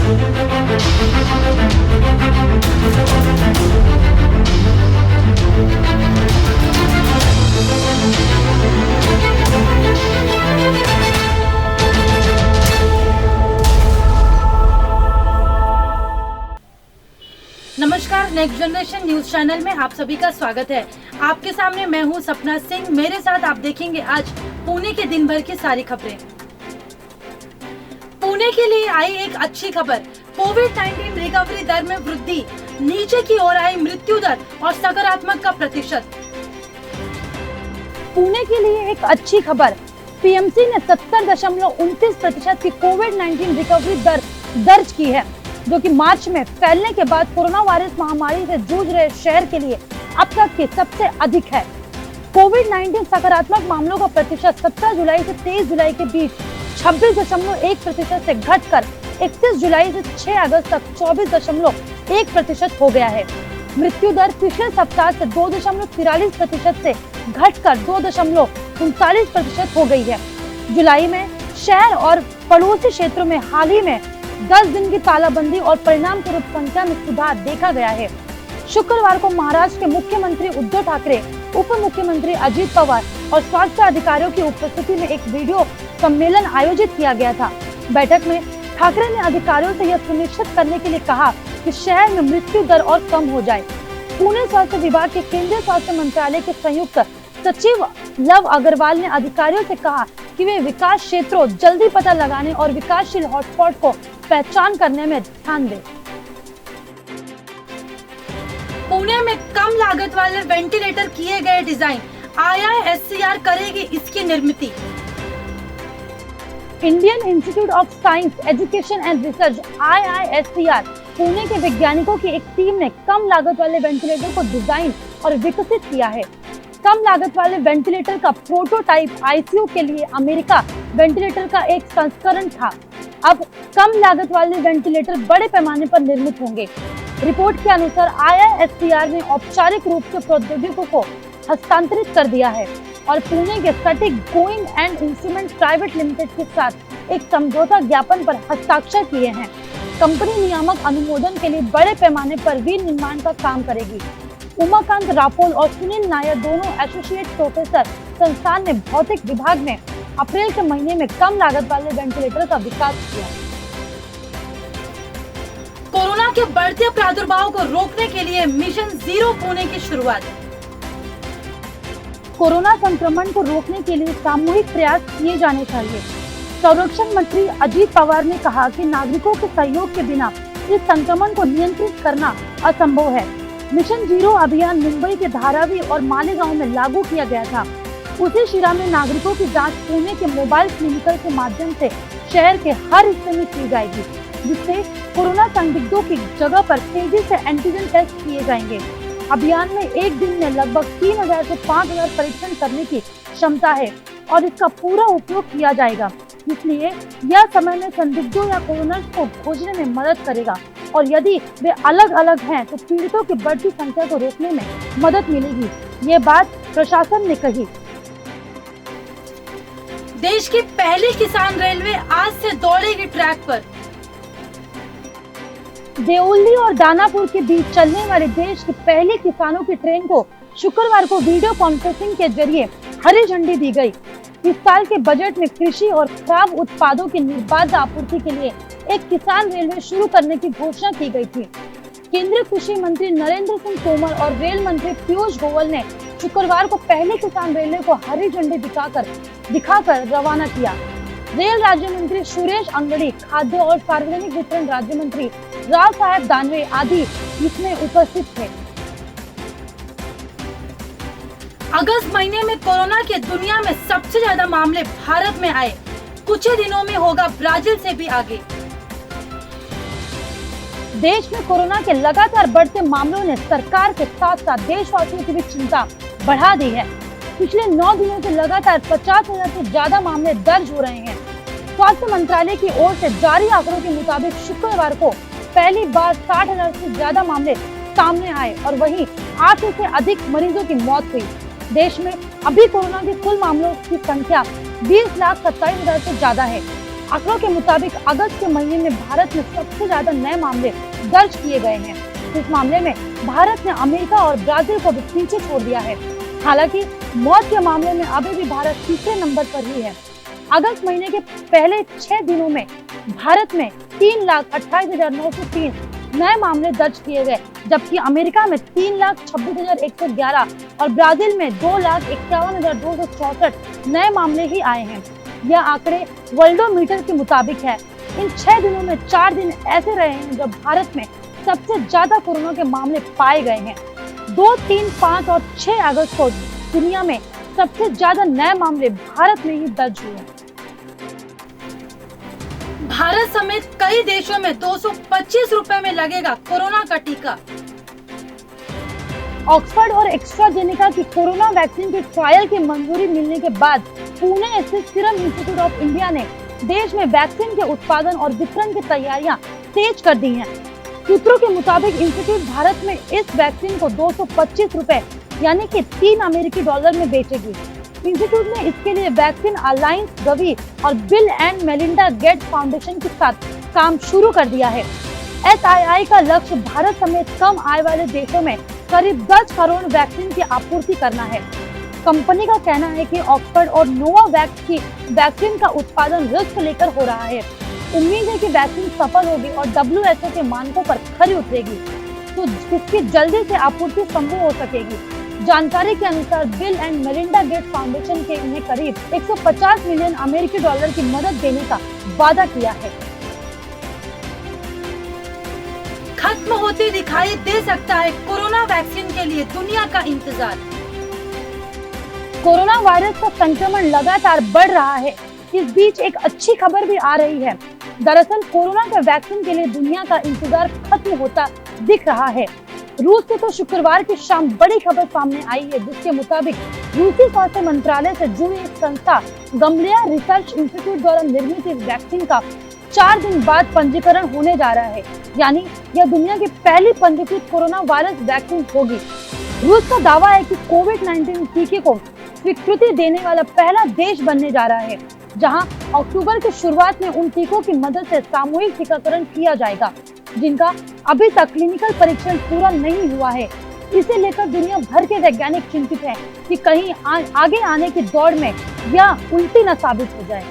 नमस्कार, next generation news channel में आप सभी का स्वागत है। आपके सामने मैं हूं सपना सिंह। मेरे साथ आप देखेंगे आज पुणे के दिन भर की सारी खबरें। पुणे के लिए आई एक अच्छी खबर, कोविड-19 रिकवरी दर में वृद्धि, नीचे की ओर आई मृत्यु दर और सकारात्मक का प्रतिशत। पुणे के लिए एक अच्छी खबर, पीएमसी ने 70.29% की कोविड-19 रिकवरी दर दर्ज की है, जो कि मार्च में फैलने के बाद कोरोना वायरस महामारी से जूझ रहे शहर के लिए अब तक की सबसे अधिक है। कोविड-19 सकारात्मक मामलों का प्रतिशत 17 जुलाई से 23 जुलाई के बीच 26.1% से घटकर 31 जुलाई से 6 अगस्त तक 24.1% हो गया है। मृत्यु दर पिछले सप्ताह से 2.43% से घटकर 2.39% हो गई है। जुलाई में शहर और पड़ोसी क्षेत्रों में हाल ही में 10 दिन की तालाबंदी और परिणाम स्वरूप संख्या में सुधार देखा गया है। शुक्रवार को महाराष्ट्र के मुख्यमंत्री उद्धव ठाकरे, उप मुख्यमंत्री अजित पवार और स्वास्थ्य अधिकारियों की उपस्थिति में एक वीडियो सम्मेलन आयोजित किया गया था। बैठक में ठाकरे ने अधिकारियों से यह सुनिश्चित करने के लिए कहा कि शहर में मृत्यु दर और कम हो जाए। पुणे स्वास्थ्य विभाग के केंद्रीय स्वास्थ्य मंत्रालय के संयुक्त सचिव लव अग्रवाल ने अधिकारियों से कहा कि वे विकास क्षेत्रों जल्दी पता लगाने और विकासशील हॉटस्पॉट को पहचान करने में ध्यान दें। पुणे में कम लागत वाले वेंटिलेटर किए गए डिजाइन, IISCR करेगी इसकी निर्मिती। Indian institute of science education and research IISCR Pune के वैज्ञानिकों की एक टीम ने कम लागत वाले वेंटिलेटर को डिजाइन और विकसित किया है। कम लागत वाले वेंटिलेटर का प्रोटोटाइप आईसीयू के लिए अमेरिका वेंटिलेटर का एक संस्करण था। अब कम लागत वाले वेंटिलेटर बड़े पैमाने पर निर्मित होंगे। रिपोर्ट के अनुसार IISCR ने औपचारिक रूप से प्रौद्योगिकी को हस्तांतरित कर दिया है और पुणे के सटीक going and instrument private limited के साथ एक समझौता ज्ञापन पर हस्ताक्षर किए हैं। कंपनी नियामक अनुमोदन के लिए बड़े पैमाने पर विनिर्माण का काम करेगी। उमाकांत रापोल और सुनील नायर, दोनों एसोसिएट प्रोफेसर, संस्थान ने भौतिक विभाग में अप्रैल के महीने में कम लागत वाले वेंटिलेटर का विकास किया। कोरोना के बढ़ते प्रादुर्भाव को रोकने के लिए मिशन जीरो पुणे की शुरुआत। कोरोना संक्रमण को रोकने के लिए सामूहिक प्रयास किए जाने चाहिए। संरक्षण मंत्री अजित पवार ने कहा कि नागरिकों के सहयोग के बिना इस संक्रमण को नियंत्रित करना असंभव है। मिशन जीरो अभियान मुंबई के धारावी और मालेगांव में लागू किया गया था। उसी शिरा में नागरिकों की जांच पुणे के मोबाइल क्लिनिकल के माध्यम से शहर के हर हिस्से में की जाएगी, जिससे कोरोना संदिग्धों की जगह पर तेजी से एंटीजन टेस्ट किए जाएंगे। अभियान में एक दिन में लगभग 3000 से 5000 परीक्षण करने की क्षमता है और इसका पूरा उपयोग किया जाएगा। इसलिए यह समय में संदिग्धों या कोरोना को खोजने में मदद करेगा और यदि वे अलग अलग हैं तो पीड़ितों की बढ़ती संख्या को रोकने में मदद मिलेगी। ये बात प्रशासन ने कही। देश की पहली किसान रेलवे आज से दौड़ेगी ट्रैक पर। देउल्ली और दानापुर के बीच चलने वाली देश की पहली किसानों की ट्रेन को शुक्रवार को वीडियो कॉन्फ्रेंसिंग के जरिए हरी झंडी दी गई। इस साल के बजट में कृषि और खराब उत्पादों की निर्बाध आपूर्ति के लिए एक किसान रेलवे शुरू करने की घोषणा की गई थी। केंद्रीय कृषि मंत्री नरेंद्र सिंह तोमर और रेल मंत्री पीयूष गोयल ने शुक्रवार को पहले किसान रेलवे को हरी झंडी दिखाकर रवाना किया। रेल राज्य मंत्री सुरेश अंगड़ी, खाद्य और सार्वजनिक वितरण राज्य मंत्री राव साहेब दानवे आदि इसमें उपस्थित थे। अगस्त महीने में कोरोना के दुनिया में सबसे ज्यादा मामले भारत में आए। कुछ ही दिनों में होगा ब्राजील से भी आगे। देश में कोरोना के लगातार बढ़ते मामलों ने सरकार के साथ साथ देशवासियों की भी चिंता बढ़ा दी है। पिछले 9 दिनों से लगातार 50,000 से ज्यादा मामले दर्ज हो रहे हैं। स्वास्थ्य मंत्रालय की ओर से जारी आंकड़ों के मुताबिक शुक्रवार को पहली बार 60,000 से ज्यादा मामले सामने आए और वहीं 8 से अधिक मरीजों की मौत हुई। देश में अभी कोरोना के कुल मामलों की संख्या 20,27,000 से ज्यादा है। आंकड़ों के मुताबिक अगस्त के महीने में भारत में सबसे ज्यादा नए मामले दर्ज किए गए हैं। इस मामले में भारत ने अमेरिका और ब्राजील को भी पीछे छोड़ दिया है। हालांकि मौत के मामले में अभी भी भारत तीसरे नंबर पर ही है। अगस्त महीने के पहले 6 दिनों में भारत में 3,28,903 नए मामले दर्ज किए गए, जबकि अमेरिका में 3,26,111 और ब्राजील में 2,51,264 नए मामले ही आए हैं। यह आंकड़े वर्ल्डोमीटर के मुताबिक है। इन 6 दिनों में 4 दिन ऐसे रहे हैं जब भारत में सबसे ज्यादा कोरोना के मामले पाए गए हैं। 2, 3, 5 और 6 अगस्त को दुनिया में सबसे ज्यादा नए मामले भारत में ही दर्ज हुए। भारत समेत कई देशों में 225 रुपए में लगेगा कोरोना का टीका। ऑक्सफोर्ड और एस्ट्राजेनेका की कोरोना वैक्सीन के ट्रायल की मंजूरी मिलने के बाद पुणे स्थित सीरम इंस्टीट्यूट ऑफ इंडिया ने देश में वैक्सीन के उत्पादन और वितरण की तैयारियां तेज कर दी हैं। सूत्रों के मुताबिक इंस्टीट्यूट भारत में इस वैक्सीन को 225 रुपए यानी कि $3 में बेचेगी। इंस्टीट्यूट ने इसके लिए वैक्सीन अलायंस, गवी और bill and Melinda Gates foundation के साथ काम शुरू कर दिया है। SII का लक्ष्य भारत समेत कम आय वाले देशों में करीब 10 करोड़ वैक्सीन की आपूर्ति करना है। कंपनी का कहना है कि ऑक्सफोर्ड और नोवावैक्स की वैक्सीन का उत्पादन रिस्क लेकर हो रहा है। उम्मीद है कि वैक्सीन सफल होगी और WHO के मानकों पर खरी उतरेगी, तो इसकी जल्दी से आपूर्ति संभव हो सकेगी। जानकारी के अनुसार bill and Melinda Gates foundation के ने करीब 150 मिलियन अमेरिकी डॉलर की मदद देने का वादा किया है। खत्म होते दिखाई दे सकता है कोरोना वैक्सीन के लिए दुनिया का इंतजार। कोरोना वायरस का संक्रमण लगातार बढ़ रहा है। इस बीच एक अच्छी खबर भी आ रही है। दरअसल कोरोना के वैक्सीन के लिए दुनिया का इंतजार खत्म होता दिख रहा है। रूस से तो शुक्रवार की शाम बड़ी खबर सामने आई है, जिसके मुताबिक रूसी स्वास्थ्य मंत्रालय से जुड़ी एक संस्था गमलेया रिसर्च इंस्टीट्यूट द्वारा निर्मित इस वैक्सीन का 4 दिन बाद पंजीकरण होने जा रहा है। यानी यह दुनिया की पहली पंजीकृत कोरोना वायरस वैक्सीन होगी। रूस का दावा है कि कोविड-19 टीके को स्वीकृति देने वाला पहला देश बनने जा रहा है, जहां अक्टूबर की शुरुआत में उन टीकों की मदद से सामूहिक टीकाकरण किया जाएगा, जिनका अभी तक क्लिनिकल परीक्षण पूरा नहीं हुआ है। इसे लेकर दुनिया भर के वैज्ञानिक चिंतित हैं कि कहीं आगे आने की दौड़ में यह उल्टी न साबित हो जाए।